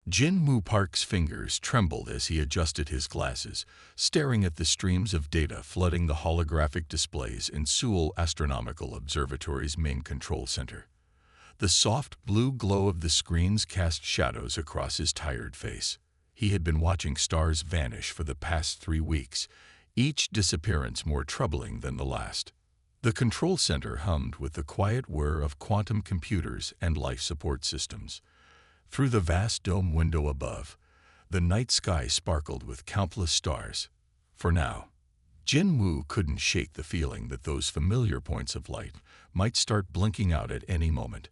Jin-Woo Park's fingers trembled as he adjusted his glasses, staring at the streams of data flooding the holographic displays in Seoul Astronomical Observatory's main control center. The soft blue glow of the screens cast shadows across his tired face. He had been watching stars vanish for the past 3 weeks, each disappearance more troubling than the last. The control center hummed with the quiet whir of quantum computers and life support systems. Through the vast dome window above, the night sky sparkled with countless stars. For now, Jin-Woo couldn't shake the feeling that those familiar points of light might start blinking out at any moment,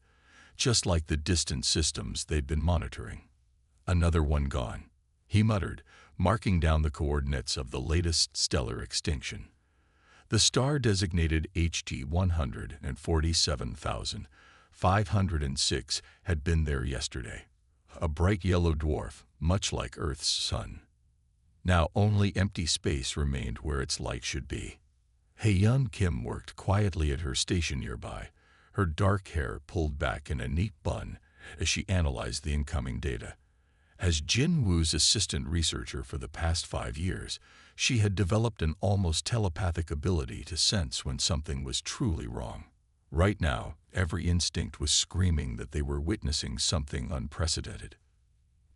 just like the distant systems they'd been monitoring. Another one gone, he muttered, marking down the coordinates of the latest stellar extinction. The star designated HT 147,506 had been there yesterday, a bright yellow dwarf, much like Earth's sun. Now only empty space remained where its light should be. Hae-Yun Kim worked quietly at her station nearby, her dark hair pulled back in a neat bun as she analyzed the incoming data. As Jin-Woo's assistant researcher for the past 5 years, she had developed an almost telepathic ability to sense when something was truly wrong. Right now, every instinct was screaming that they were witnessing something unprecedented.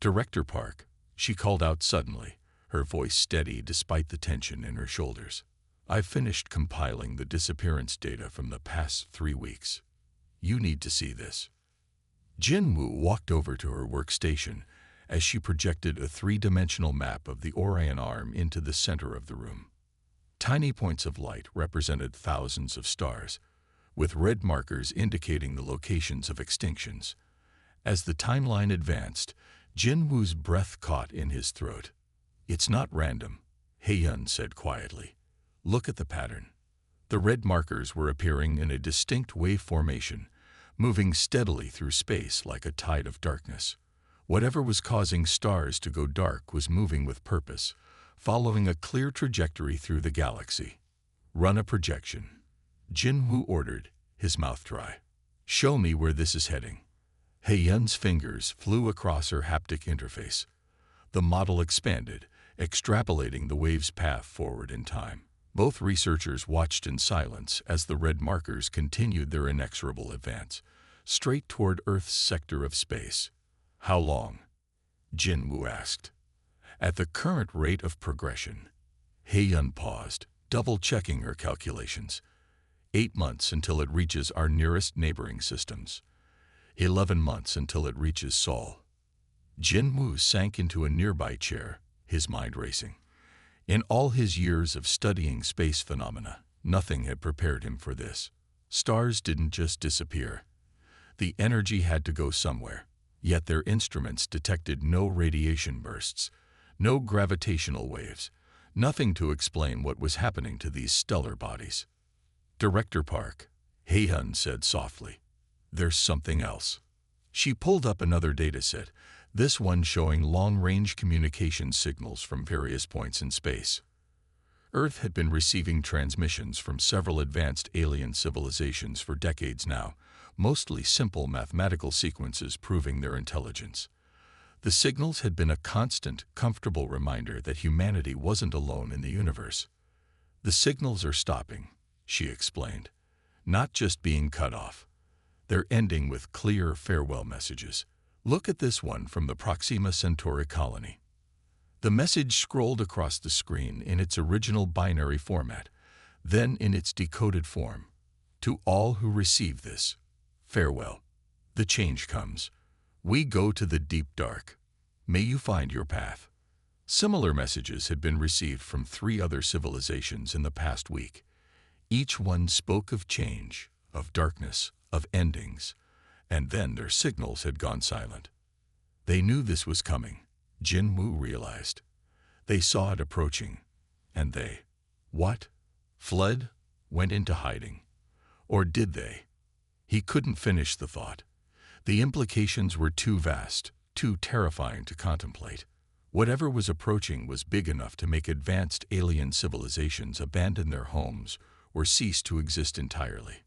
"Director Park," she called out suddenly, her voice steady despite the tension in her shoulders. "I've finished compiling the disappearance data from the past 3 weeks. You need to see this." Jin-Woo walked over to her workstation as she projected a 3-dimensional map of the Orion Arm into the center of the room. Tiny points of light represented thousands of stars, with red markers indicating the locations of extinctions. As the timeline advanced, Jin-Woo's breath caught in his throat. "It's not random," Hae-Yun said quietly. "Look at the pattern." The red markers were appearing in a distinct wave formation, moving steadily through space like a tide of darkness. Whatever was causing stars to go dark was moving with purpose, following a clear trajectory through the galaxy. "Run a projection," Jin-Woo ordered, his mouth dry. "Show me where this is heading." Hae-Yun's fingers flew across her haptic interface. The model expanded, extrapolating the wave's path forward in time. Both researchers watched in silence as the red markers continued their inexorable advance, straight toward Earth's sector of space. "How long?" Jin-Woo asked. "At the current rate of progression." Hae-Yun paused, double-checking her calculations. 8 months until it reaches our nearest neighboring systems. 11 months until it reaches Sol. Jin-Woo sank into a nearby chair, his mind racing. In all his years of studying space phenomena, nothing had prepared him for this. Stars didn't just disappear. The energy had to go somewhere, yet their instruments detected no radiation bursts, no gravitational waves, nothing to explain what was happening to these stellar bodies. "Director Park," Hae-Yun said softly. "There's something else." She pulled up another dataset, this one showing long-range communication signals from various points in space. Earth had been receiving transmissions from several advanced alien civilizations for decades now, mostly simple mathematical sequences proving their intelligence. The signals had been a constant, comfortable reminder that humanity wasn't alone in the universe. "The signals are stopping," she explained, "not just being cut off. They're ending with clear farewell messages. Look at this one from the Proxima Centauri colony." The message scrolled across the screen in its original binary format, then in its decoded form. "To all who receive this, farewell. The change comes. We go to the deep dark. May you find your path." Similar messages had been received from 3 other civilizations in the past week. Each one spoke of change, of darkness, of endings, and then their signals had gone silent. They knew this was coming, Jin-Woo realized. They saw it approaching, and they, fled, went into hiding. Or did they? He couldn't finish the thought. The implications were too vast, too terrifying to contemplate. Whatever was approaching was big enough to make advanced alien civilizations abandon their homes or cease to exist entirely.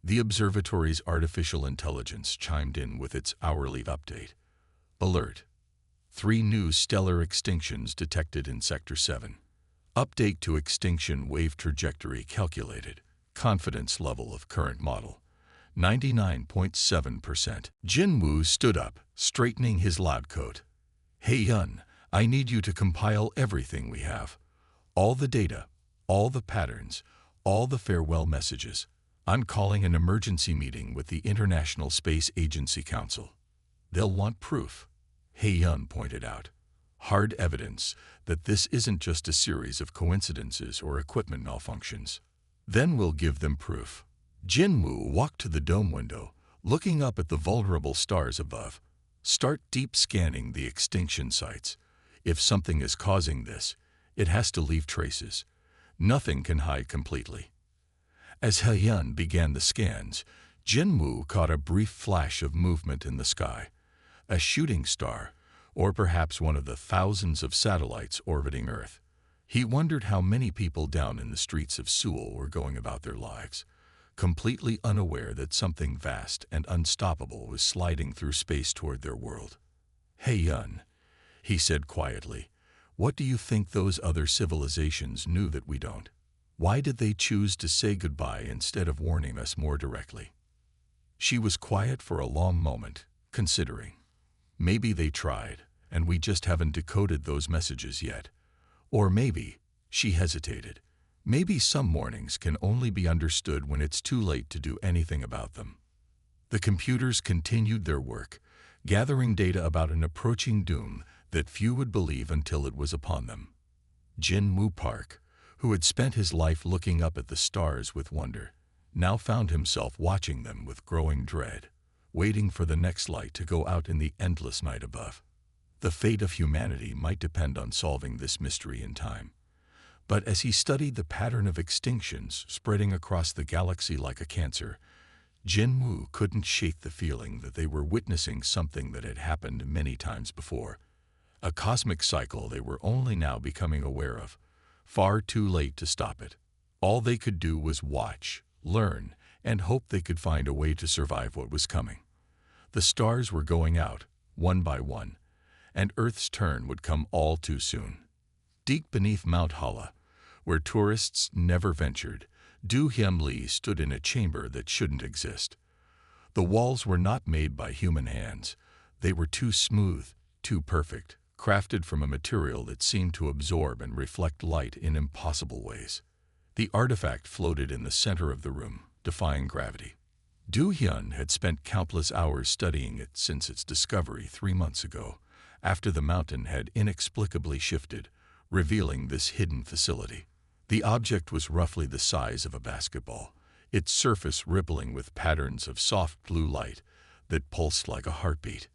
The observatory's artificial intelligence chimed in with its hourly update. "Alert. 3 new stellar extinctions detected in Sector 7. Update to extinction wave trajectory calculated. Confidence level of current model, 99.7%. Jin Woo stood up, straightening his lab coat. Hey Yun, I need you to compile everything we have. All the data, all the patterns, all the farewell messages. I'm calling an emergency meeting with the International Space Agency Council. They'll want proof. Hey Yun pointed out. Hard evidence that this isn't just a series of coincidences or equipment malfunctions. Then we'll give them proof. Jin Woo walked to the dome window, looking up at the vulnerable stars above. Start deep scanning the extinction sites. If something is causing this, it has to leave traces. Nothing can hide completely. As He-Yun began the scans, Jin Woo caught a brief flash of movement in the sky. A shooting star, or perhaps one of the thousands of satellites orbiting Earth. He wondered how many people down in the streets of Seoul were going about their lives, completely unaware that something vast and unstoppable was sliding through space toward their world. Hey Yun, he said quietly, what do you think those other civilizations knew that we don't? Why did they choose to say goodbye instead of warning us more directly? She was quiet for a long moment, considering. Maybe they tried, and we just haven't decoded those messages yet. Or maybe, she hesitated, maybe some warnings can only be understood when it's too late to do anything about them. The computers continued their work, gathering data about an approaching doom that few would believe until it was upon them. Jin Woo Park, who had spent his life looking up at the stars with wonder, now found himself watching them with growing dread, waiting for the next light to go out in the endless night above. The fate of humanity might depend on solving this mystery in time. But as he studied the pattern of extinctions spreading across the galaxy like a cancer, Jin Woo couldn't shake the feeling that they were witnessing something that had happened many times before. A cosmic cycle they were only now becoming aware of, far too late to stop it. All they could do was watch, learn, and hope they could find a way to survive what was coming. The stars were going out, one by one, and Earth's turn would come all too soon. Deep beneath Mount Hala, where tourists never ventured, Du Hyun Lee stood in a chamber that shouldn't exist. The walls were not made by human hands. They were too smooth, too perfect, crafted from a material that seemed to absorb and reflect light in impossible ways. The artifact floated in the center of the room, defying gravity. Du Hyun had spent countless hours studying it since its discovery 3 months ago, after the mountain had inexplicably shifted, revealing this hidden facility. The object was roughly the size of a basketball, its surface rippling with patterns of soft blue light that pulsed like a heartbeat.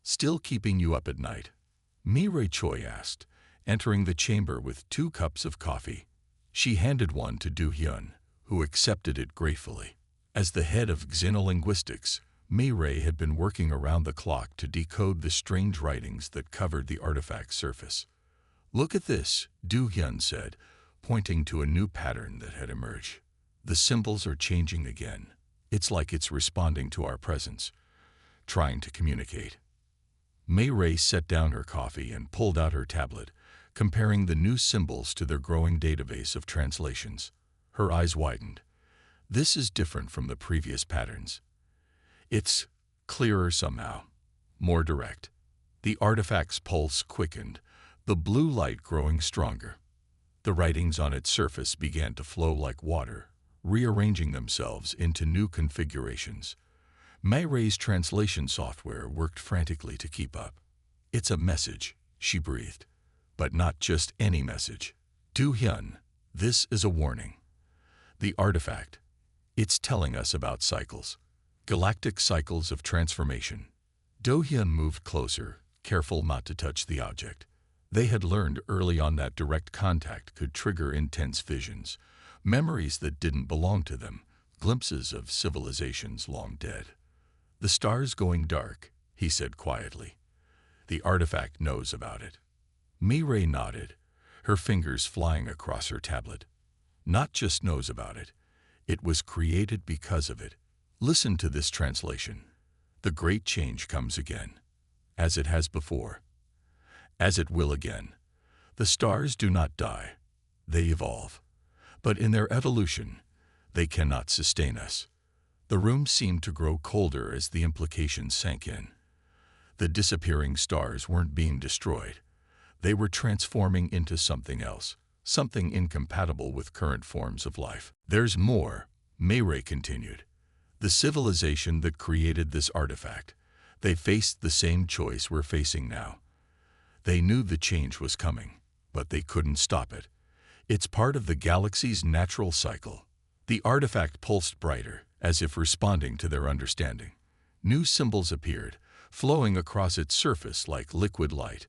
Still keeping you up at night? Mireille Choi asked, entering the chamber with 2 cups of coffee. She handed one to Du Hyun, who accepted it gratefully. As the head of xenolinguistics, Mireille had been working around the clock to decode the strange writings that covered the artifact's surface. Look at this, Du Hyun said, pointing to a new pattern that had emerged. The symbols are changing again. It's like it's responding to our presence, trying to communicate. Mireille set down her coffee and pulled out her tablet, comparing the new symbols to their growing database of translations. Her eyes widened. This is different from the previous patterns. It's clearer somehow, more direct. The artifact's pulse quickened, the blue light growing stronger. The writings on its surface began to flow like water, rearranging themselves into new configurations. Mireille's translation software worked frantically to keep up. It's a message, she breathed. But not just any message. Du Hyun, this is a warning. The artifact. It's telling us about cycles. Galactic cycles of transformation. Du Hyun moved closer, careful not to touch the object. They had learned early on that direct contact could trigger intense visions, memories that didn't belong to them, glimpses of civilizations long dead. The star's going dark, he said quietly. The artifact knows about it. Mireille nodded, her fingers flying across her tablet. Not just knows about it. It was created because of it. Listen to this translation. The great change comes again, as it has before. As it will again, the stars do not die. They evolve. But in their evolution, they cannot sustain us. The room seemed to grow colder as the implications sank in. The disappearing stars weren't being destroyed. They were transforming into something else, something incompatible with current forms of life. There's more, Mayray continued. The civilization that created this artifact, they faced the same choice we're facing now. They knew the change was coming, but they couldn't stop it. It's part of the galaxy's natural cycle. The artifact pulsed brighter, as if responding to their understanding. New symbols appeared, flowing across its surface like liquid light.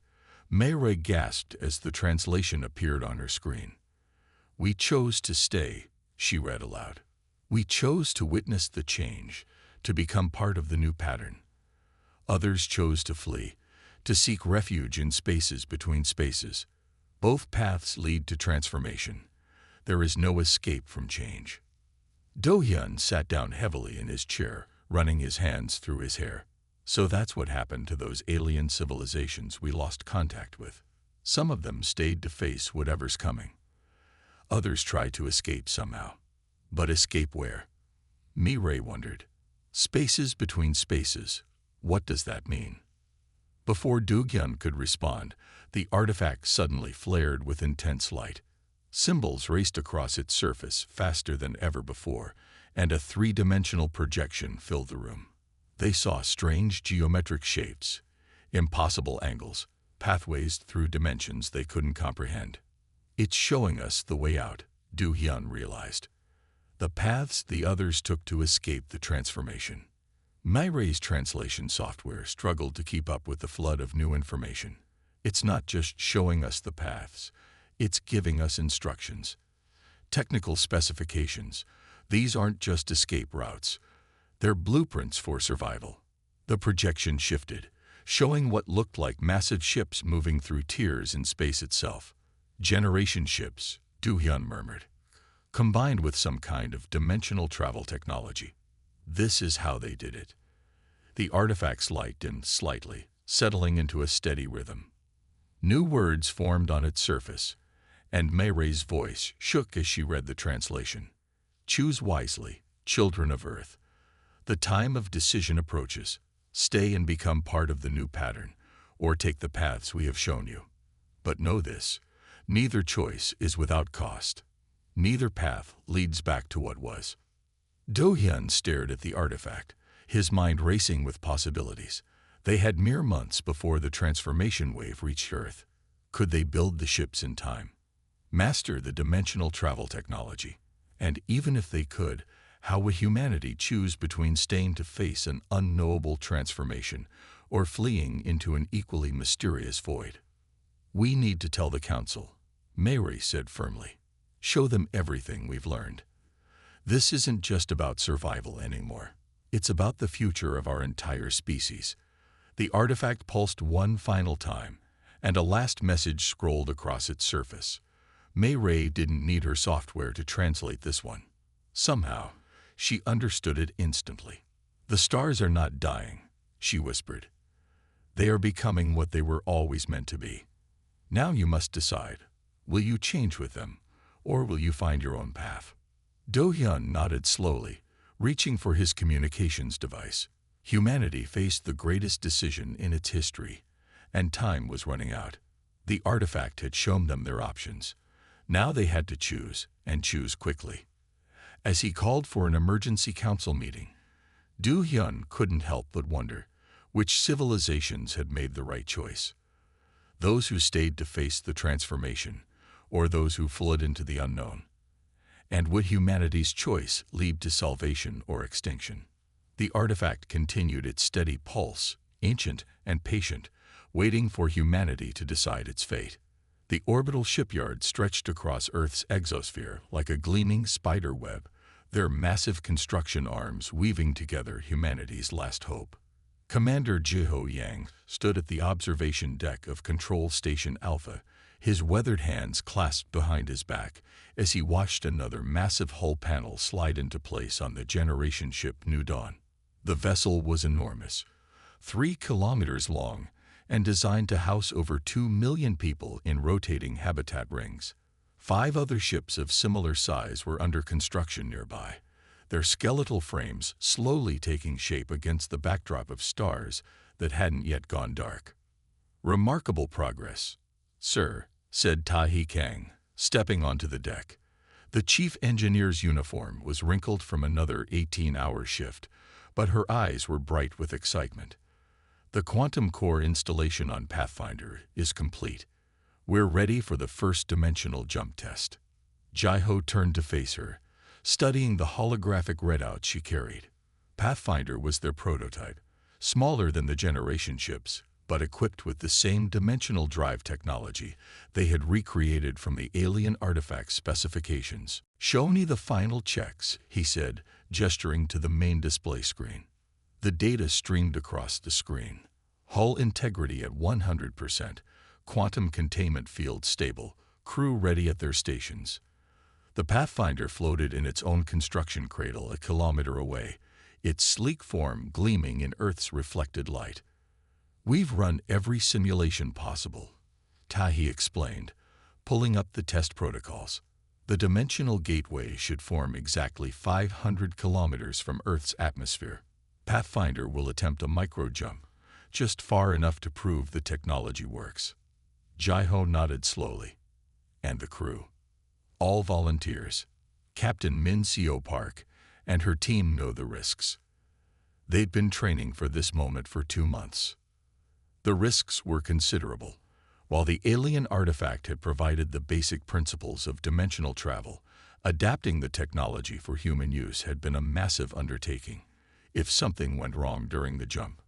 Mayray gasped as the translation appeared on her screen. "We chose to stay," she read aloud. "We chose to witness the change, to become part of the new pattern. Others chose to flee, to seek refuge in spaces between spaces. Both paths lead to transformation. There is no escape from change." Do-hyun sat down heavily in his chair, running his hands through his hair. "So that's what happened to those alien civilizations we lost contact with. Some of them stayed to face whatever's coming. Others tried to escape somehow. But escape where?" Mayray wondered. "Spaces between spaces. What does that mean?" Before Do-hyun could respond, the artifact suddenly flared with intense light. Symbols raced across its surface faster than ever before, and a three-dimensional projection filled the room. They saw strange geometric shapes, impossible angles, pathways through dimensions they couldn't comprehend. "It's showing us the way out," Do-hyun realized. "The paths the others took to escape the transformation." Mayray's translation software struggled to keep up with the flood of new information. "It's not just showing us the paths, it's giving us instructions. Technical specifications. These aren't just escape routes. They're blueprints for survival." The projection shifted, showing what looked like massive ships moving through tiers in space itself. "Generation ships," Do-hyun murmured, "combined with some kind of dimensional travel technology. This is how they did it." The artifact's light dimmed slightly, settling into a steady rhythm. New words formed on its surface, and Mayray's voice shook as she read the translation. "Choose wisely, children of Earth. The time of decision approaches. Stay and become part of the new pattern, or take the paths we have shown you. But know this, neither choice is without cost. Neither path leads back to what was." Do-hyun stared at the artifact, his mind racing with possibilities. They had mere months before the transformation wave reached Earth. Could they build the ships in time? Master the dimensional travel technology? And even if they could, how would humanity choose between staying to face an unknowable transformation or fleeing into an equally mysterious void? "We need to tell the Council," Mayray said firmly. "Show them everything we've learned. This isn't just about survival anymore. It's about the future of our entire species." The artifact pulsed one final time, and a last message scrolled across its surface. Mayray didn't need her software to translate this one. Somehow, she understood it instantly. "The stars are not dying," she whispered. "They are becoming what they were always meant to be. Now you must decide. Will you change with them, or will you find your own path?" Do-hyun nodded slowly, reaching for his communications device. Humanity faced the greatest decision in its history, and time was running out. The artifact had shown them their options. Now they had to choose, and choose quickly. As he called for an emergency council meeting, Do-hyun couldn't help but wonder which civilizations had made the right choice. Those who stayed to face the transformation, or those who fled into the unknown? And would humanity's choice lead to salvation or extinction? The artifact continued its steady pulse, ancient and patient, waiting for humanity to decide its fate. The orbital shipyard stretched across Earth's exosphere like a gleaming spider web, their massive construction arms weaving together humanity's last hope. Commander Jiho Yang stood at the observation deck of Control Station Alpha, his weathered hands clasped behind his back as he watched another massive hull panel slide into place on the generation ship New Dawn. The vessel was enormous, 3 kilometers long and designed to house over 2 million people in rotating habitat rings. 5 other ships of similar size were under construction nearby, their skeletal frames slowly taking shape against the backdrop of stars that hadn't yet gone dark. "Remarkable progress, sir," said Tahi Kang, stepping onto the deck. The chief engineer's uniform was wrinkled from another 18-hour shift, but her eyes were bright with excitement. "The quantum core installation on Pathfinder is complete. We're ready for the first dimensional jump test." Jai-Ho turned to face her, studying the holographic readout she carried. Pathfinder was their prototype, smaller than the generation ships, but equipped with the same dimensional drive technology they had recreated from the alien artifact specifications. "Show me the final checks," he said, gesturing to the main display screen. The data streamed across the screen. Hull integrity at 100%, quantum containment field stable, crew ready at their stations. The Pathfinder floated in its own construction cradle a kilometer away, its sleek form gleaming in Earth's reflected light. "We've run every simulation possible," Tahi explained, pulling up the test protocols. "The dimensional gateway should form exactly 500 kilometers from Earth's atmosphere. Pathfinder will attempt a micro-jump, just far enough to prove the technology works." Jai-Ho nodded slowly. "And the crew?" "All volunteers. Captain Min Seo Park and her team know the risks. They'd been training for this moment for 2 months. The risks were considerable. While the alien artifact had provided the basic principles of dimensional travel, adapting the technology for human use had been a massive undertaking. If something went wrong during the jump—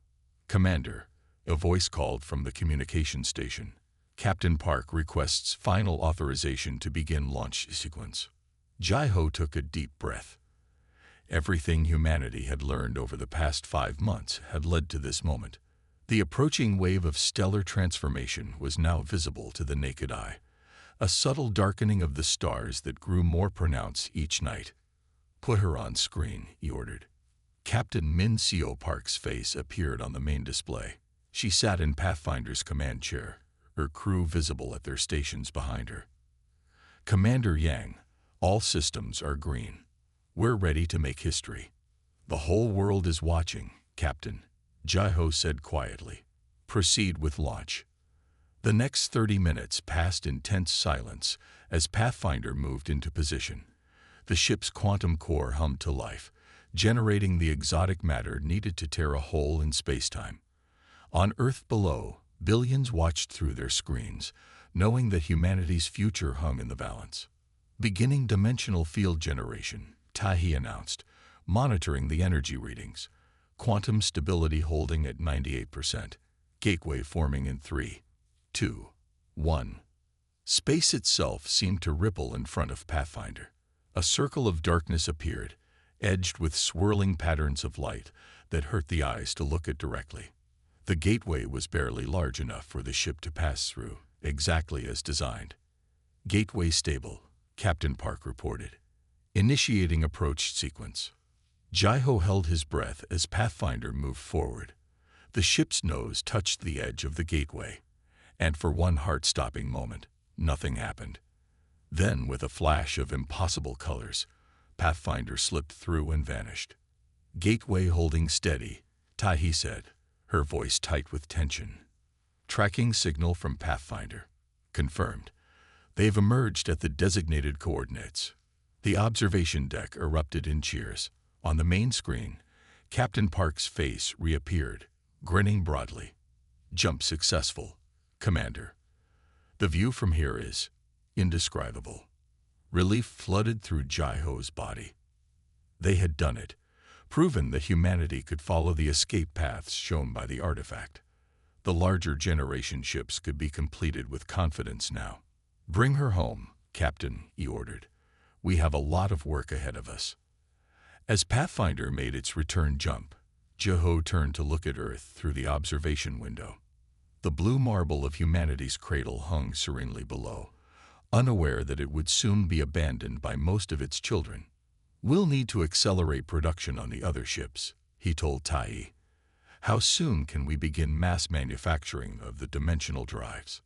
"Commander," a voice called from the communication station. "Captain Park requests final authorization to begin launch sequence." Jai-Ho took a deep breath. Everything humanity had learned over the past 5 months had led to this moment. The approaching wave of stellar transformation was now visible to the naked eye, a subtle darkening of the stars that grew more pronounced each night. "Put her on screen," he ordered. Captain Min Seo Park's face appeared on the main display. She sat in Pathfinder's command chair, her crew visible at their stations behind her. "Commander Yang, all systems are green. We're ready to make history." "The whole world is watching, Captain," Jai-Ho said quietly. "Proceed with launch." The next 30 minutes passed in tense silence as Pathfinder moved into position. The ship's quantum core hummed to life, generating the exotic matter needed to tear a hole in spacetime. On Earth below, billions watched through their screens, knowing that humanity's future hung in the balance. "Beginning dimensional field generation," Tahi announced, monitoring the energy readings. "Quantum stability holding at 98%. Gateway forming in 3, 2, 1. Space itself seemed to ripple in front of Pathfinder. A circle of darkness appeared, edged with swirling patterns of light that hurt the eyes to look at directly. The gateway was barely large enough for the ship to pass through, exactly as designed. "Gateway stable," Captain Park reported. "Initiating approach sequence." Jai-Ho held his breath as Pathfinder moved forward. The ship's nose touched the edge of the gateway, and for one heart-stopping moment, nothing happened. Then, with a flash of impossible colors, Pathfinder slipped through and vanished. "Gateway holding steady," Tahi said, her voice tight with tension. "Tracking signal from Pathfinder. Confirmed. They've emerged at the designated coordinates." The observation deck erupted in cheers. On the main screen, Captain Park's face reappeared, grinning broadly. "Jump successful, Commander. The view from here is indescribable." Relief flooded through Jai-Ho's body. They had done it, proven that humanity could follow the escape paths shown by the artifact. The larger generation ships could be completed with confidence now. "Bring her home, Captain," he ordered. "We have a lot of work ahead of us." As Pathfinder made its return jump, Jai-Ho turned to look at Earth through the observation window. The blue marble of humanity's cradle hung serenely below, unaware that it would soon be abandoned by most of its children. "We'll need to accelerate production on the other ships," he told Tahi. How soon can we begin mass manufacturing of the dimensional drives?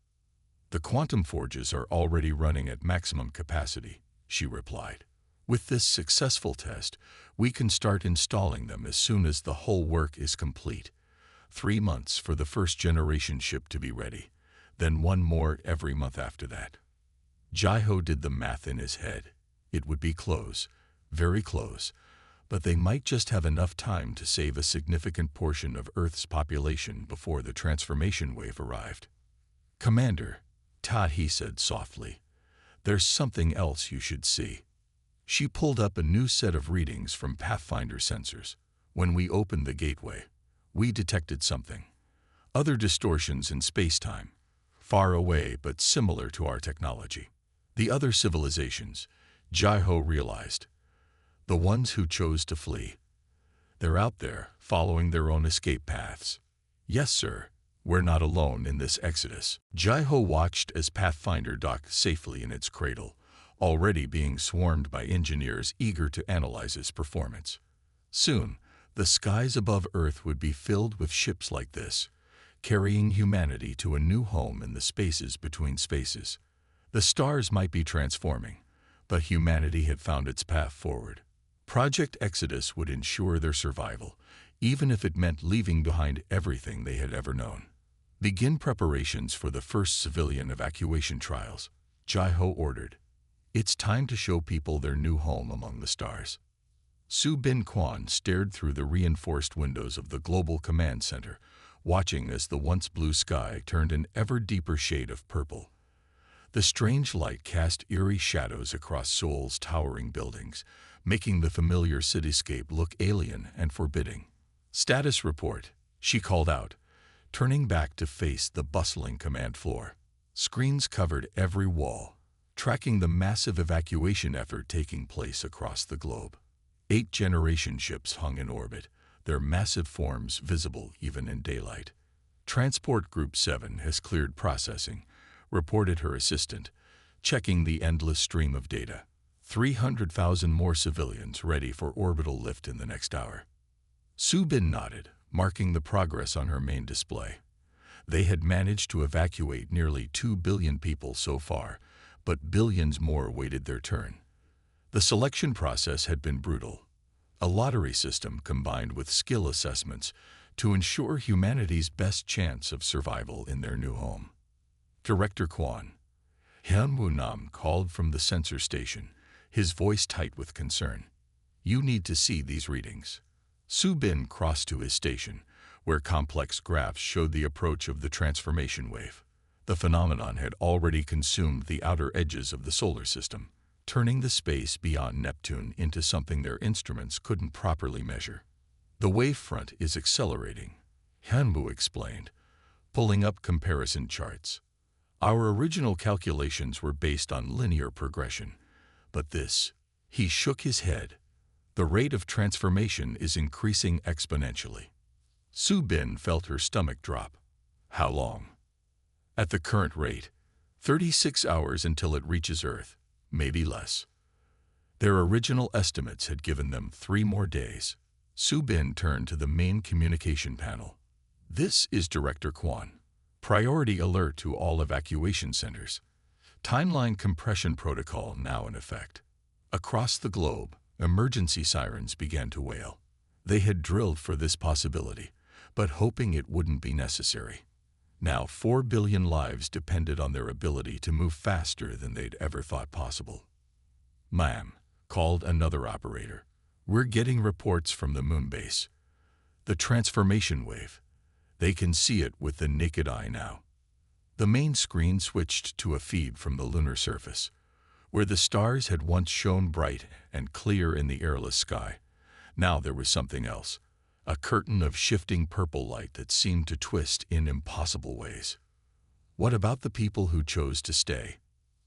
The quantum forges are already running at maximum capacity, she replied. With this successful test, we can start installing them as soon as the whole work is complete. 3 months for the first generation ship to be ready, then one more every month after that. Jaiho did the math in his head. It would be close, very close, but they might just have enough time to save a significant portion of Earth's population before the transformation wave arrived. Commander, Tahi said softly, there's something else you should see. She pulled up a new set of readings from Pathfinder sensors. When we opened the gateway, we detected something. Other distortions in space-time, far away but similar to our technology. The other civilizations, Jaiho realized. The ones who chose to flee. They're out there, following their own escape paths. Yes, sir. We're not alone in this exodus. Jaiho watched as Pathfinder docked safely in its cradle, already being swarmed by engineers eager to analyze its performance. Soon, the skies above Earth would be filled with ships like this, carrying humanity to a new home in the spaces between spaces. The stars might be transforming, but humanity had found its path forward. Project Exodus would ensure their survival, even if it meant leaving behind everything they had ever known. Begin preparations for the first civilian evacuation trials, Jaiho ordered. It's time to show people their new home among the stars. Su Bin Quan stared through the reinforced windows of the Global Command Center, watching as the once blue sky turned an ever deeper shade of purple. The strange light cast eerie shadows across Seoul's towering buildings, making the familiar cityscape look alien and forbidding. Status report, she called out, turning back to face the bustling command floor. Screens covered every wall, tracking the massive evacuation effort taking place across the globe. 8 generation ships hung in orbit, their massive forms visible even in daylight. Transport Group 7 has cleared processing, reported her assistant, checking the endless stream of data. 300,000 more civilians ready for orbital lift in the next hour. Su Bin nodded, marking the progress on her main display. They had managed to evacuate nearly 2 billion people so far, but billions more waited their turn. The selection process had been brutal. A lottery system combined with skill assessments to ensure humanity's best chance of survival in their new home. Director Quan Hyun-woo Nam called from the sensor station, his voice tight with concern. You need to see these readings. Su Bin crossed to his station, where complex graphs showed the approach of the transformation wave. The phenomenon had already consumed the outer edges of the solar system, turning the space beyond Neptune into something their instruments couldn't properly measure. The wavefront is accelerating, Hyun-woo explained, pulling up comparison charts. Our original calculations were based on linear progression, but this, he shook his head. The rate of transformation is increasing exponentially. Su Bin felt her stomach drop. How long? At the current rate, 36 hours until it reaches Earth, maybe less. Their original estimates had given them 3 more days. Su Bin turned to the main communication panel. This is Director Quan. Priority alert to all evacuation centers. Timeline compression protocol now in effect. Across the globe, emergency sirens began to wail. They had drilled for this possibility, but hoping it wouldn't be necessary. Now 4 billion lives depended on their ability to move faster than they'd ever thought possible. Ma'am, called another operator. We're getting reports from the moon base. The transformation wave. They can see it with the naked eye now. The main screen switched to a feed from the lunar surface, where the stars had once shone bright and clear in the airless sky. Now there was something else, a curtain of shifting purple light that seemed to twist in impossible ways. What about the people who chose to stay?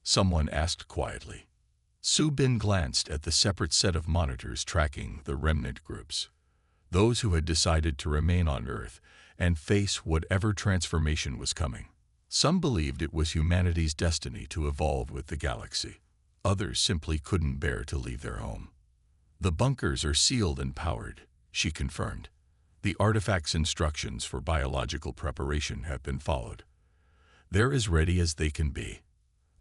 Someone asked quietly. Su Bin glanced at the separate set of monitors tracking the remnant groups. Those who had decided to remain on Earth and face whatever transformation was coming. Some believed it was humanity's destiny to evolve with the galaxy. Others simply couldn't bear to leave their home. The bunkers are sealed and powered, she confirmed. The artifact's instructions for biological preparation have been followed. They're as ready as they can be.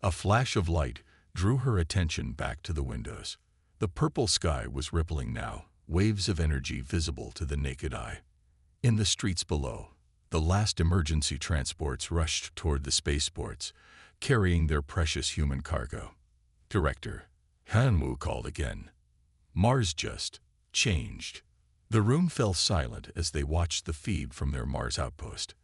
A flash of light drew her attention back to the windows. The purple sky was rippling now, waves of energy visible to the naked eye. In the streets below, the last emergency transports rushed toward the spaceports, carrying their precious human cargo. Director Hanwoo called again. Mars just changed. The room fell silent as they watched the feed from their Mars outpost.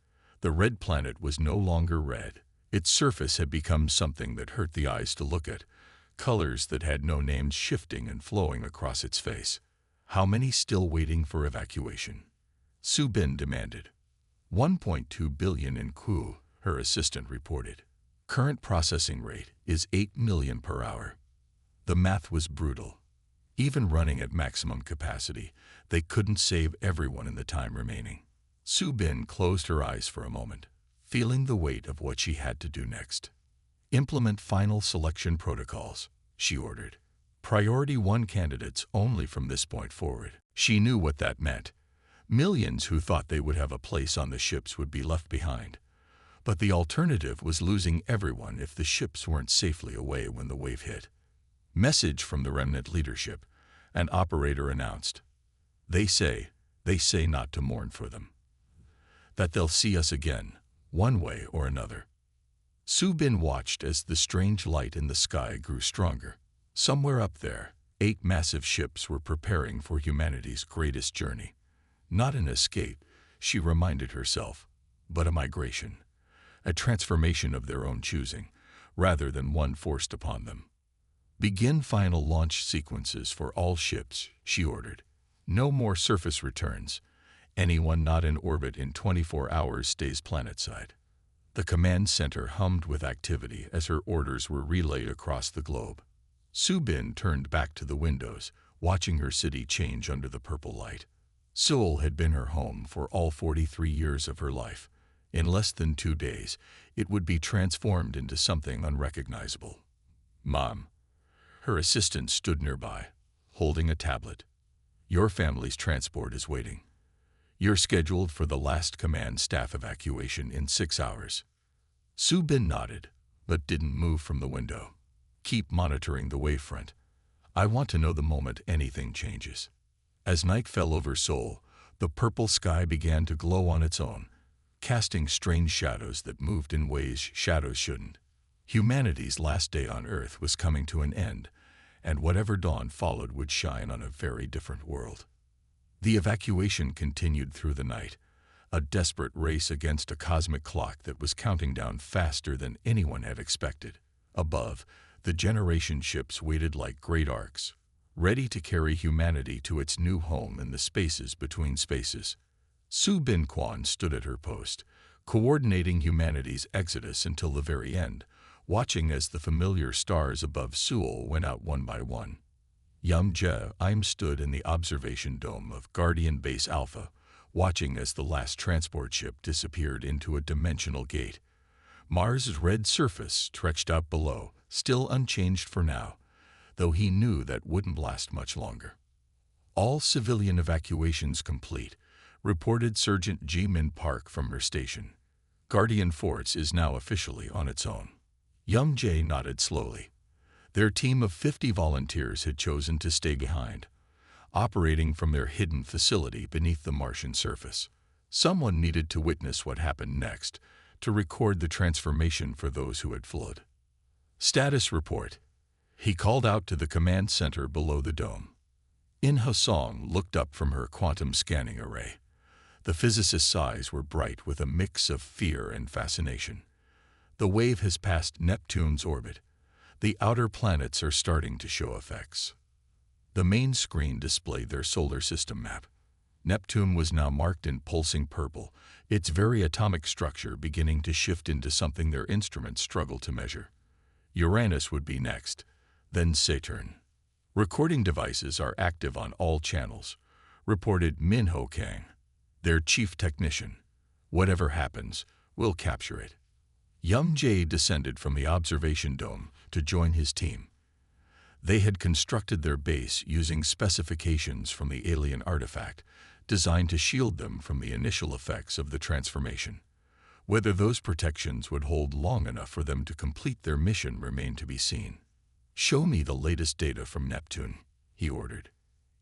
The red planet was no longer red. Its surface had become something that hurt the eyes to look at, colors that had no names shifting and flowing across its face. How many still waiting for evacuation? Su Bin demanded. 1.2 billion in Ku, her assistant reported. Current processing rate is 8 million per hour. The math was brutal. Even running at maximum capacity, they couldn't save everyone in the time remaining. Su Bin closed her eyes for a moment, feeling the weight of what she had to do next. Implement final selection protocols, she ordered. Priority 1 candidates only from this point forward. She knew what that meant. Millions who thought they would have a place on the ships would be left behind. But the alternative was losing everyone if the ships weren't safely away when the wave hit. Message from the remnant leadership. An operator announced. They say not to mourn for them. That they'll see us again, one way or another. Su Bin watched as the strange light in the sky grew stronger. Somewhere up there, 8 massive ships were preparing for humanity's greatest journey. Not an escape, she reminded herself, but a migration. A transformation of their own choosing, rather than one forced upon them. Begin final launch sequences for all ships, she ordered. No more surface returns. Anyone not in orbit in 24 hours stays planetside. The command center hummed with activity as her orders were relayed across the globe. Su Bin turned back to the windows, watching her city change under the purple light. Seoul had been her home for all 43 years of her life. In less than 2 days, it would be transformed into something unrecognizable. Mom. Her assistant stood nearby, holding a tablet. Your family's transport is waiting. You're scheduled for the last command staff evacuation in 6 hours. Su Bin nodded, but didn't move from the window. Keep monitoring the wavefront. I want to know the moment anything changes. As night fell over Seoul, the purple sky began to glow on its own, casting strange shadows that moved in ways shadows shouldn't. Humanity's last day on Earth was coming to an end, and whatever dawn followed would shine on a very different world. The evacuation continued through the night, a desperate race against a cosmic clock that was counting down faster than anyone had expected. Above, the generation ships waited like great arcs, ready to carry humanity to its new home in the spaces between spaces. Su Bin Quan stood at her post, coordinating humanity's exodus until the very end, watching as the familiar stars above Seoul went out one by one. Yum Je Im stood in the observation dome of Guardian Base Alpha, watching as the last transport ship disappeared into a dimensional gate. Mars' red surface stretched out below, still unchanged for now, though he knew that wouldn't last much longer. All civilian evacuations complete, reported Sergeant Ji Min Park from her station. Guardian Force is now officially on its own. Young Jae nodded slowly. Their team of 50 volunteers had chosen to stay behind, operating from their hidden facility beneath the Martian surface. Someone needed to witness what happened next, to record the transformation for those who had fled. Status report. He called out to the command center below the dome. In Hasong looked up from her quantum scanning array. The physicist's eyes were bright with a mix of fear and fascination. The wave has passed Neptune's orbit. The outer planets are starting to show effects. The main screen displayed their solar system map. Neptune was now marked in pulsing purple, its very atomic structure beginning to shift into something their instruments struggled to measure. Uranus would be next, then Saturn. Recording devices are active on all channels, reported Min Ho Kang, their chief technician. Whatever happens, we'll capture it. Young Jae descended from the observation dome to join his team. They had constructed their base using specifications from the alien artifact, designed to shield them from the initial effects of the transformation. Whether those protections would hold long enough for them to complete their mission remained to be seen. "Show me the latest data from Neptune," he ordered.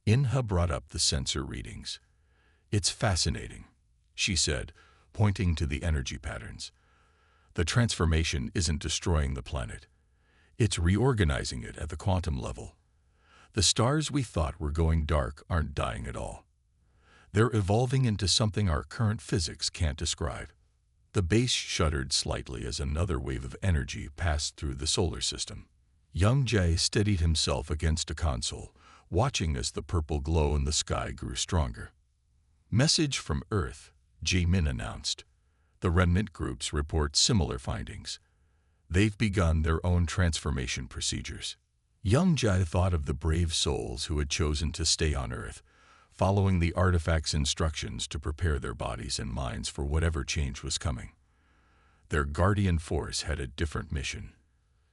Inha brought up the sensor readings. "It's fascinating," she said, pointing to the energy patterns. "The transformation isn't destroying the planet. It's reorganizing it at the quantum level. The stars we thought were going dark aren't dying at all. They're evolving into something our current physics can't describe." The base shuddered slightly as another wave of energy passed through the solar system. Young Jae steadied himself against a console, watching as the purple glow in the sky grew stronger. "Message from Earth," Jae-min announced. "The remnant groups report similar findings. They've begun their own transformation procedures." Young Jae thought of the brave souls who had chosen to stay on Earth, following the artifact's instructions to prepare their bodies and minds for whatever change was coming. Their guardian force had a different mission: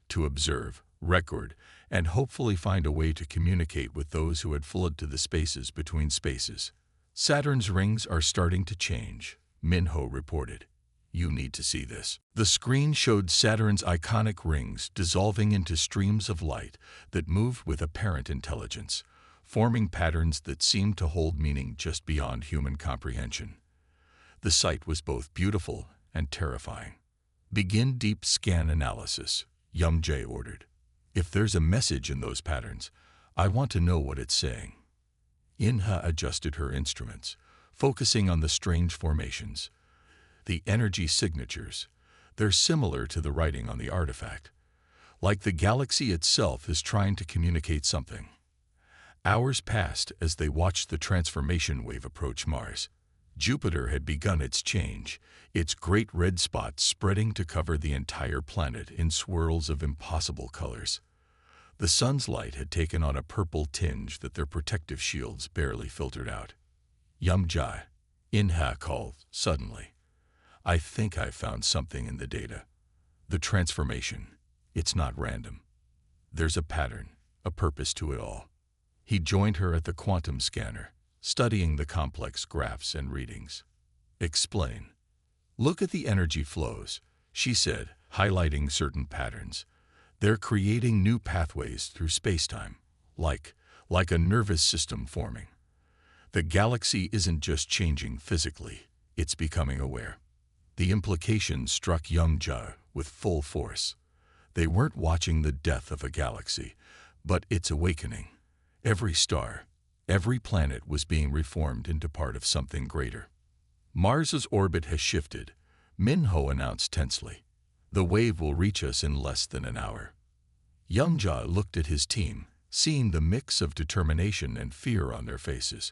to observe, record, and hopefully find a way to communicate with those who had fled to the spaces between spaces. "Saturn's rings are starting to change," Minho reported. "You need to see this." The screen showed Saturn's iconic rings dissolving into streams of light that moved with apparent intelligence, forming patterns that seemed to hold meaning just beyond human comprehension. The sight was both beautiful and terrifying. "Begin deep scan analysis," Young Jae ordered. "If there's a message in those patterns, I want to know what it's saying." Inha adjusted her instruments, focusing on the strange formations. The energy signatures, they're similar to the writing on the artifact. Like the galaxy itself is trying to communicate something. Hours passed as they watched the transformation wave approach Mars. Jupiter had begun its change, its great red spots spreading to cover the entire planet in swirls of impossible colors. The sun's light had taken on a purple tinge that their protective shields barely filtered out. "Young Jae," Inha called suddenly. "I think I've found something in the data. The transformation, it's not random. There's a pattern, a purpose to it all." He joined her at the quantum scanner, studying the complex graphs and readings. "Explain." "Look at the energy flows," she said, highlighting certain patterns. "They're creating new pathways through spacetime, like a nervous system forming. The galaxy isn't just changing physically, it's becoming aware." The implications struck Young Jae with full force. They weren't watching the death of a galaxy, but its awakening. Every star, every planet was being reformed into part of something greater. "Mars's orbit has shifted," Minho announced tensely. "The wave will reach us in less than an hour." Young Jae looked at his team, seeing the mix of determination and fear on their faces.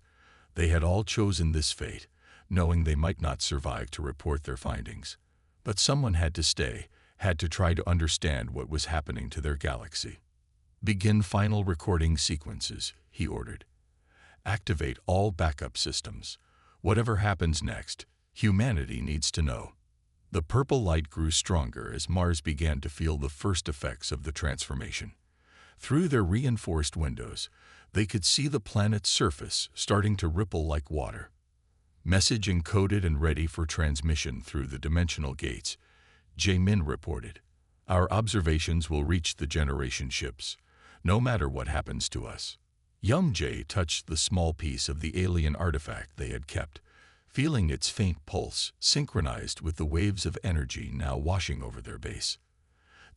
They had all chosen this fate, knowing they might not survive to report their findings. But someone had to stay, had to try to understand what was happening to their galaxy. "Begin final recording sequences," he ordered. "Activate all backup systems. Whatever happens next, humanity needs to know." The purple light grew stronger as Mars began to feel the first effects of the transformation. Through their reinforced windows, they could see the planet's surface starting to ripple like water. "Message encoded and ready for transmission through the dimensional gates," Jae-min reported. "Our observations will reach the generation ships, no matter what happens to us." Young Jae touched the small piece of the alien artifact they had kept, feeling its faint pulse synchronized with the waves of energy now washing over their base.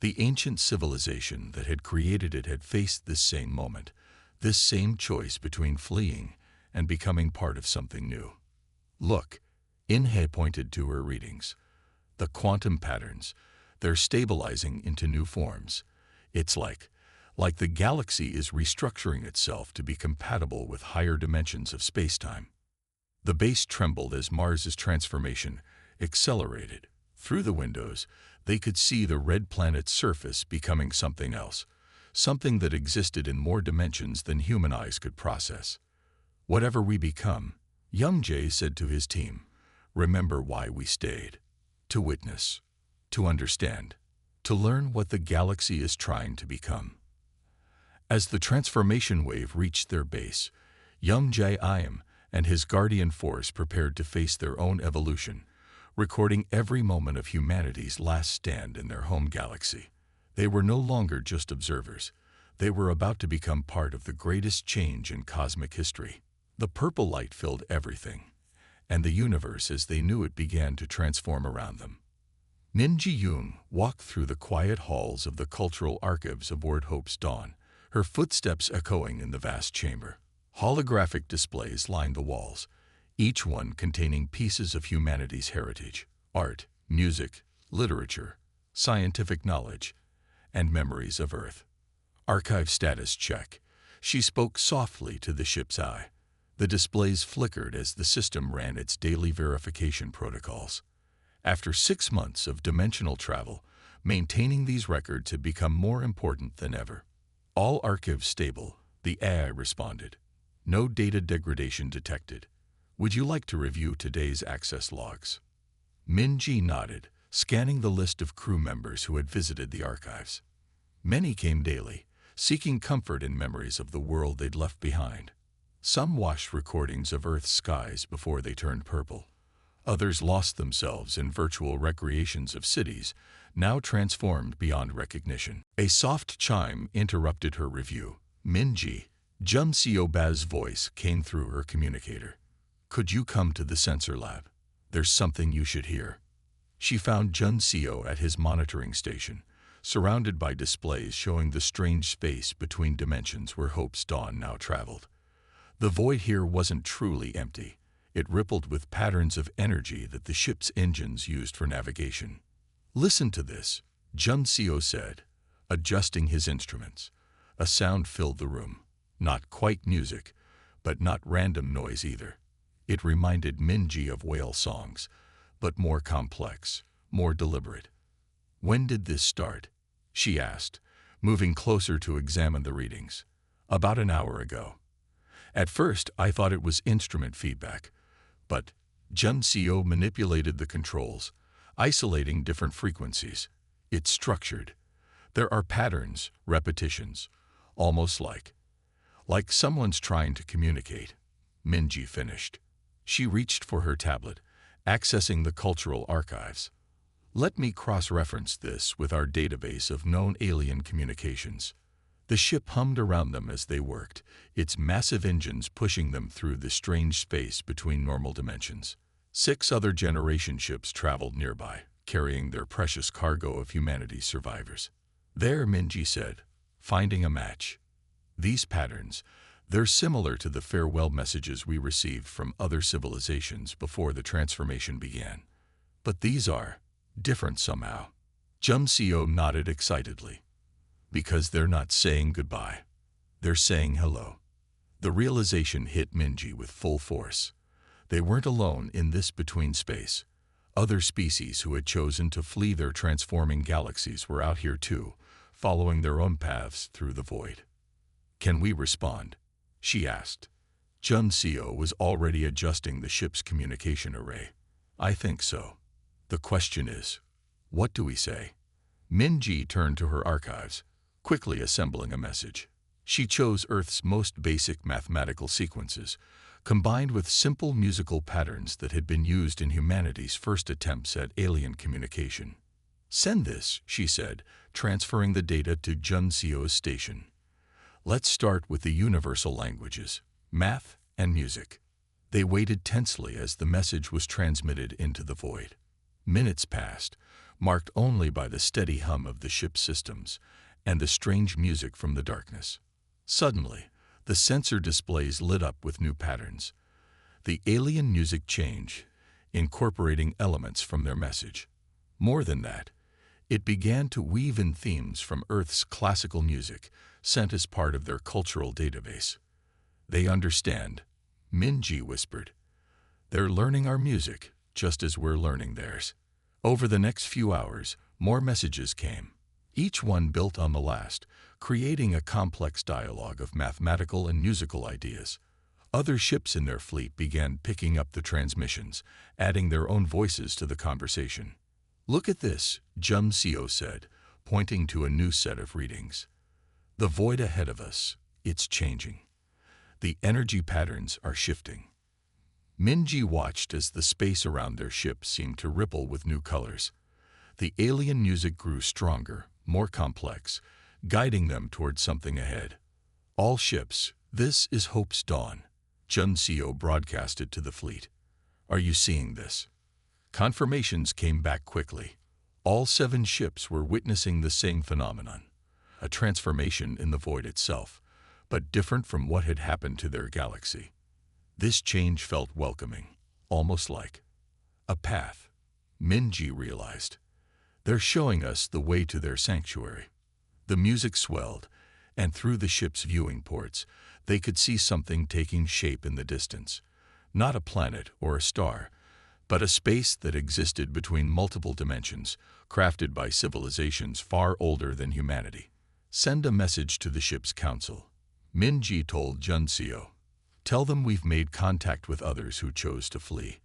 The ancient civilization that had created it had faced this same moment, this same choice between fleeing and becoming part of something new. "Look," Inhe pointed to her readings. "The quantum patterns, they're stabilizing into new forms. It's like the galaxy is restructuring itself to be compatible with higher dimensions of spacetime." The base trembled as Mars's transformation accelerated. Through the windows, they could see the red planet's surface becoming something else, something that existed in more dimensions than human eyes could process. "Whatever we become," Young Jae said to his team, "remember why we stayed. To witness, to understand, to learn what the galaxy is trying to become." As the transformation wave reached their base, Young Jae-im and his guardian force prepared to face their own evolution, recording every moment of humanity's last stand in their home galaxy. They were no longer just observers. They were about to become part of the greatest change in cosmic history. The purple light filled everything, and the universe as they knew it began to transform around them. Min Ji-yoon walked through the quiet halls of the cultural archives aboard Hope's Dawn, her footsteps echoing in the vast chamber. Holographic displays lined the walls, each one containing pieces of humanity's heritage, art, music, literature, scientific knowledge, and memories of Earth. Archive status check. She spoke softly to the ship's eye. The displays flickered as the system ran its daily verification protocols. After 6 months of dimensional travel, maintaining these records had become more important than ever. All archives stable, the AI responded. No data degradation detected. Would you like to review today's access logs? Min Ji nodded, scanning the list of crew members who had visited the archives. Many came daily, seeking comfort in memories of the world they'd left behind. Some watched recordings of Earth's skies before they turned purple. Others lost themselves in virtual recreations of cities, now transformed beyond recognition. A soft chime interrupted her review. Minji, Jum Seo-ba's voice came through her communicator. Could you come to the sensor lab? There's something you should hear. She found Jun Seo at his monitoring station, surrounded by displays showing the strange space between dimensions where Hope's Dawn now traveled. The void here wasn't truly empty. It rippled with patterns of energy that the ship's engines used for navigation. Listen to this, Jun Seo said, adjusting his instruments. A sound filled the room. Not quite music, but not random noise either. It reminded Minji of whale songs, but more complex, more deliberate. When did this start? She asked, moving closer to examine the readings. About an hour ago. At first, I thought it was instrument feedback, but Jun Seo manipulated the controls, isolating different frequencies. It's structured. There are patterns, repetitions, almost like someone's trying to communicate. Minji finished. She reached for her tablet, accessing the cultural archives. Let me cross-reference this with our database of known alien communications. The ship hummed around them as they worked, its massive engines pushing them through the strange space between normal dimensions. 6 other generation ships traveled nearby, carrying their precious cargo of humanity's survivors. There, Minji said, finding a match. These patterns, they're similar to the farewell messages we received from other civilizations before the transformation began. But these are different somehow. Jun Seo nodded excitedly. Because they're not saying goodbye. They're saying hello. The realization hit Minji with full force. They weren't alone in this between space. Other species who had chosen to flee their transforming galaxies were out here too, following their own paths through the void. Can we respond? She asked. Jun Seo was already adjusting the ship's communication array. I think so. The question is, what do we say? Minji turned to her archives, quickly assembling a message. She chose Earth's most basic mathematical sequences, combined with simple musical patterns that had been used in humanity's first attempts at alien communication. Send this, she said, transferring the data to Jun Seo's station. Let's start with the universal languages, math and music. They waited tensely as the message was transmitted into the void. Minutes passed, marked only by the steady hum of the ship's systems and the strange music from the darkness. Suddenly, the sensor displays lit up with new patterns. The alien music changed, incorporating elements from their message. More than that, it began to weave in themes from Earth's classical music, sent as part of their cultural database. They understand, Minji whispered. They're learning our music, just as we're learning theirs. Over the next few hours, more messages came, each one built on the last, creating a complex dialogue of mathematical and musical ideas. Other ships in their fleet began picking up the transmissions, adding their own voices to the conversation. Look at this, Jun Seo said, pointing to a new set of readings. The void ahead of us, it's changing. The energy patterns are shifting. Minji watched as the space around their ship seemed to ripple with new colors. The alien music grew stronger, more complex, guiding them towards something ahead. All ships, this is Hope's dawn, Junseo broadcasted to the fleet. Are you seeing this? Confirmations came back quickly. All 7 ships were witnessing the same phenomenon, a transformation in the void itself, but different from what had happened to their galaxy. This change felt welcoming, almost like a path. Minji realized. They're showing us the way to their sanctuary. The music swelled, and through the ship's viewing ports, they could see something taking shape in the distance. Not a planet or a star, but a space that existed between multiple dimensions, crafted by civilizations far older than humanity. Send a message to the ship's council. Minji told Junseo. Tell them we've made contact with others who chose to flee.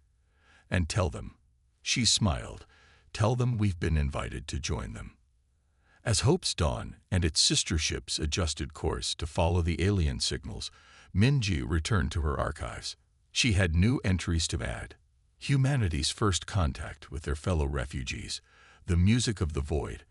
And tell them. She smiled. Tell them we've been invited to join them. As Hope's Dawn and its sister ships adjusted course to follow the alien signals, Minji returned to her archives. She had new entries to add. Humanity's first contact with their fellow refugees, the music of the void,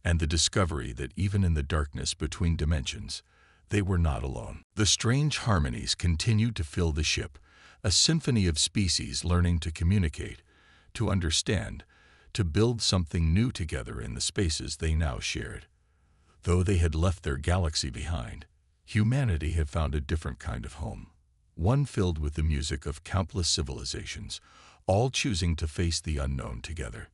and the discovery that even in the darkness between dimensions, they were not alone. The strange harmonies continued to fill the ship, a symphony of species learning to communicate, to understand, to build something new together in the spaces they now shared. Though they had left their galaxy behind, humanity had found a different kind of home, one filled with the music of countless civilizations, all choosing to face the unknown together.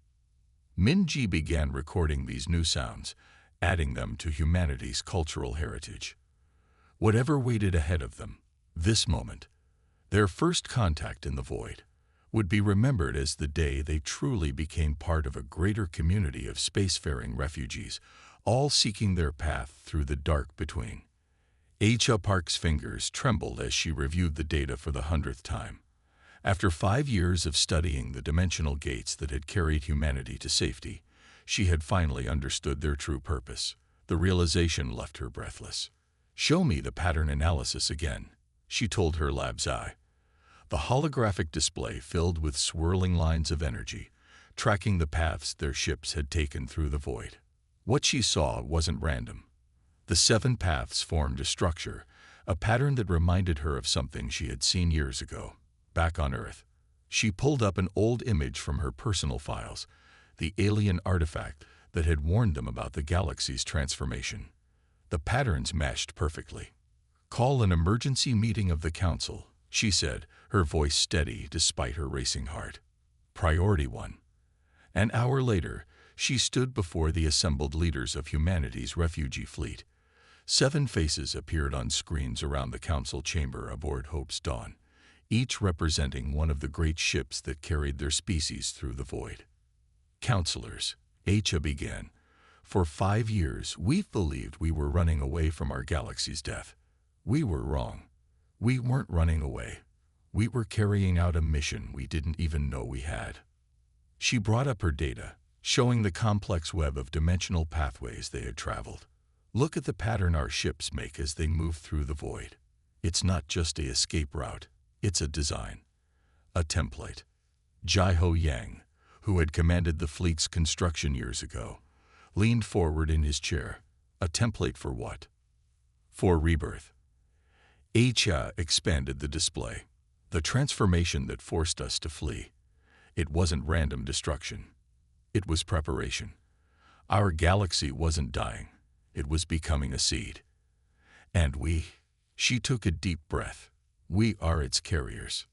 Minji began recording these new sounds, adding them to humanity's cultural heritage. Whatever waited ahead of them, this moment, their first contact in the void, would be remembered as the day they truly became part of a greater community of spacefaring refugees, all seeking their path through the dark between. HFY's fingers trembled as she reviewed the data for the 100th time. After 5 years of studying the dimensional gates that had carried humanity to safety, she had finally understood their true purpose. The realization left her breathless. Show me the pattern analysis again, she told her lab's eye. The holographic display filled with swirling lines of energy, tracking the paths their ships had taken through the void. What she saw wasn't random. The 7 paths formed a structure, a pattern that reminded her of something she had seen years ago, back on Earth. She pulled up an old image from her personal files, the alien artifact that had warned them about the galaxy's transformation. The patterns matched perfectly. Call an emergency meeting of the council, she said, her voice steady despite her racing heart. Priority 1. An hour later, she stood before the assembled leaders of humanity's refugee fleet. 7 faces appeared on screens around the council chamber aboard Hope's Dawn, each representing one of the great ships that carried their species through the void. Counselors, HFY began. For 5 years, we've believed we were running away from our galaxy's death. We were wrong. We weren't running away. We were carrying out a mission we didn't even know we had. She brought up her data, showing the complex web of dimensional pathways they had traveled. Look at the pattern our ships make as they move through the void. It's not just an escape route, it's a design, a template. Jaiho Yang, who had commanded the fleet's construction years ago, leaned forward in his chair. A template for what? For rebirth. HFY expanded the display. The transformation that forced us to flee. It wasn't random destruction. It was preparation. Our galaxy wasn't dying. It was becoming a seed. And she took a deep breath. We are its carriers.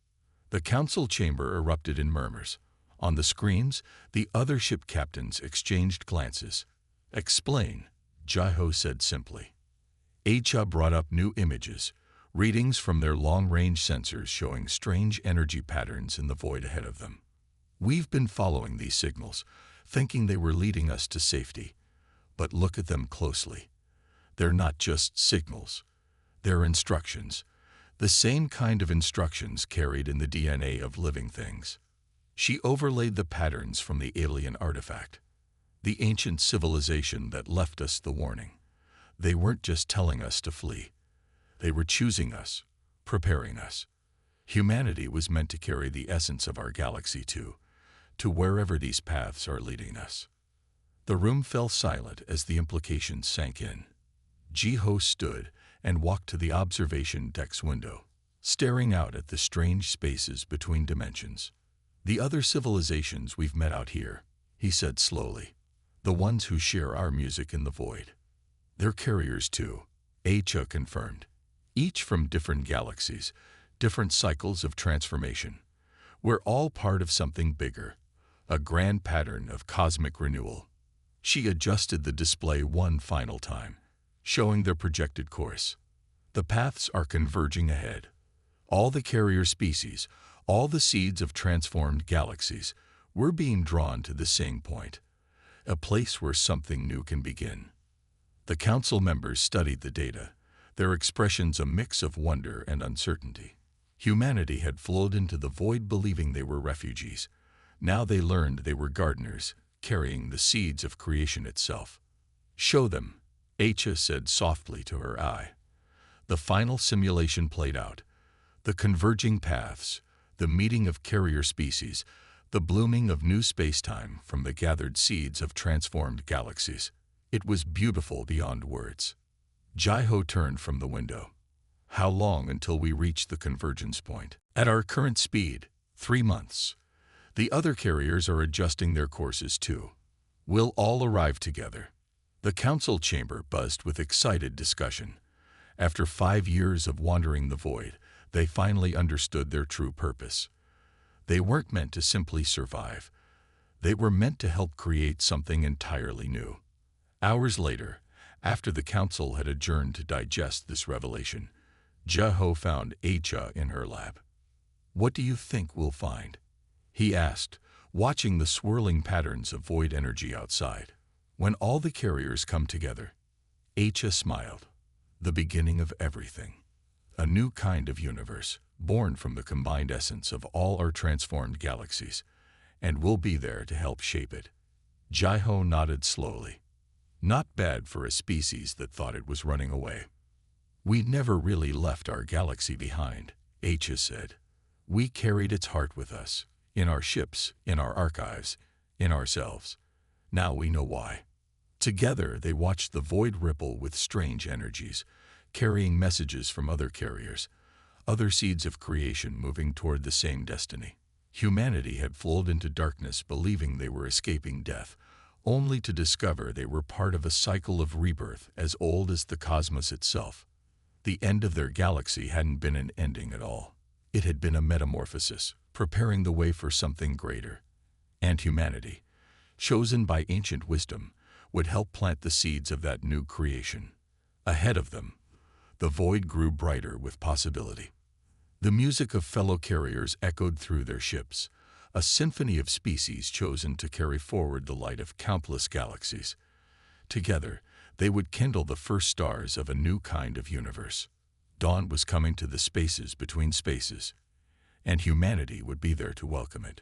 The council chamber erupted in murmurs. On the screens, the other ship captains exchanged glances. Explain, Jaiho said simply. HFY brought up new images, readings from their long-range sensors showing strange energy patterns in the void ahead of them. We've been following these signals, thinking they were leading us to safety. But look at them closely. They're not just signals. They're instructions. The same kind of instructions carried in the DNA of living things. She overlaid the patterns from the alien artifact, the ancient civilization that left us the warning. They weren't just telling us to flee. They were choosing us, preparing us. Humanity was meant to carry the essence of our galaxy to wherever these paths are leading us. The room fell silent as the implications sank in. Ji-ho stood and walked to the observation deck's window, staring out at the strange spaces between dimensions. "The other civilizations we've met out here," he said slowly. "The ones who share our music in the void. They're carriers too," HFY confirmed. "Each from different galaxies, different cycles of transformation. We're all part of something bigger, a grand pattern of cosmic renewal." She adjusted the display one final time, showing their projected course. "The paths are converging ahead. All the carrier species, all the seeds of transformed galaxies, we're being drawn to the same point, a place where something new can begin." The council members studied the data, their expressions a mix of wonder and uncertainty. Humanity had flowed into the void believing they were refugees. Now they learned they were gardeners, carrying the seeds of creation itself. "Show them," HFY said softly to her eye. The final simulation played out. The converging paths, the meeting of carrier species, the blooming of new spacetime from the gathered seeds of transformed galaxies. It was beautiful beyond words. Ji-ho turned from the window. "How long until we reach the convergence point?" "At our current speed, 3 months. The other carriers are adjusting their courses too. We'll all arrive together." The council chamber buzzed with excited discussion. After 5 years of wandering the void, they finally understood their true purpose. They weren't meant to simply survive. They were meant to help create something entirely new. Hours later, after the council had adjourned to digest this revelation, Ji-ho found HFY in her lab. "What do you think we'll find?" he asked, watching the swirling patterns of void energy outside. "When all the carriers come together," HFY smiled, "the beginning of everything. A new kind of universe, born from the combined essence of all our transformed galaxies, and we'll be there to help shape it." Ji-ho nodded slowly. "Not bad for a species that thought it was running away." "We never really left our galaxy behind," HFY said. "We carried its heart with us, in our ships, in our archives, in ourselves. Now we know why." Together they watched the void ripple with strange energies, carrying messages from other carriers, other seeds of creation moving toward the same destiny. Humanity had flowed into darkness believing they were escaping death, only to discover they were part of a cycle of rebirth as old as the cosmos itself. The end of their galaxy hadn't been an ending at all. It had been a metamorphosis, preparing the way for something greater. And humanity, chosen by ancient wisdom, would help plant the seeds of that new creation. Ahead of them, the void grew brighter with possibility. The music of fellow carriers echoed through their ships, a symphony of species chosen to carry forward the light of countless galaxies. Together, they would kindle the first stars of a new kind of universe. Dawn was coming to the spaces between spaces, and humanity would be there to welcome it.